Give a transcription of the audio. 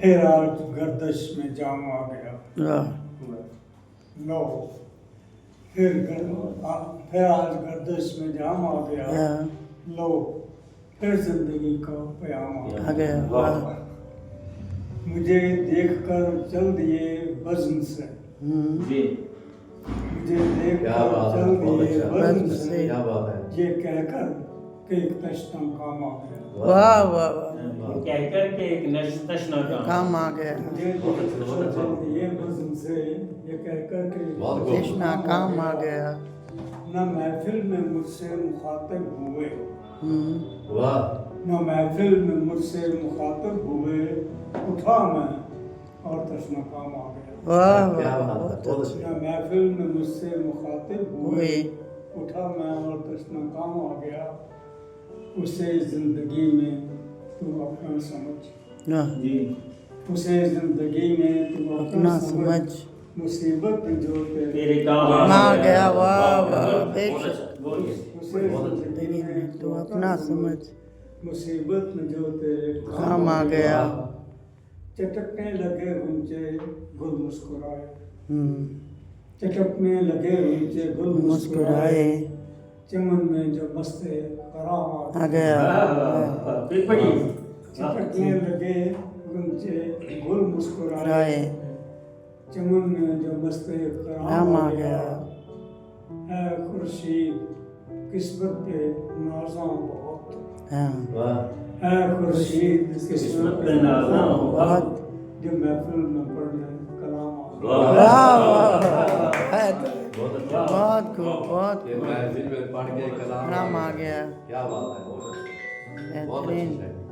फिर आज गर्दश में जाम आ गया। वाह लो फिर आज गर्दश में जाम आ गया। हाँ, लो फिर जिंदगी का प्याम आ गया। वाह मुझे देखकर चल दिए वज़न से। जी मुझे देखकर क्या बात है, चल बहुत दिए अच्छा। वज़न से। से। क्या बात है। ये कहकर कि एक तश्तम काम आ गया। वाह वाह वाह, कहकर के एक तशना काम आ गया। मुझे बहुत अच्छा, बहुत अच्छा। चल दिए वज़न से। ये कहकर कि बहुत खूब। कृष्णा काम आ गया। न महफिल में मुझसे मुखातिब हुए। वाह न महफिल में मुझसे मुखातिब हुए। उठा मैं और तश्ना काम आ गया। वाह क्या वाह, बात है, बहुत बहुत अच्छा। न महफिल में मुझसे मुखातिब हुए। हुए। उठा मैं और तश्ना काम आ गया। उसे जिंदगी में तू अपना समझ। हाँ, जी उसे जिंदगी में तू अपना समझ। मुसीबत जो तेरे काम आ गया। वाह वाह, बहुत बेशक। अच्छा, बोलिए। उसे जिंदगी में तू अपना समझ, मुसीबत में जो तेरे काम आ गया। चटकने लगे गुंचे गुल मुस्कुराए। हम्म, चटकने लगे गुंचे गुल मुस्कुराए। चमन में जो मस्ते कराम आ गया। फिर पढ़िए। चटकने लगे गुंचे गुल मुस्कुराए। राय चमन में जो मस्ते राम कराम आ गया। है खुर्शीद किस्मत पे नाज़ा बहुत। हाँ, वाह है खुर्शीद किस्मत पे नाज़ा बहुत। जो महफिल में पढ़ने कलाम आ वाह वाह वाह, बहुत अच्छा। बहुत खूब, बहुत ये खूब। महफिल में पढ़ के कलाम राम आ गया। क्या बात है, बहुत अच्छा, बहुत बेहतरीन। अच्छा है।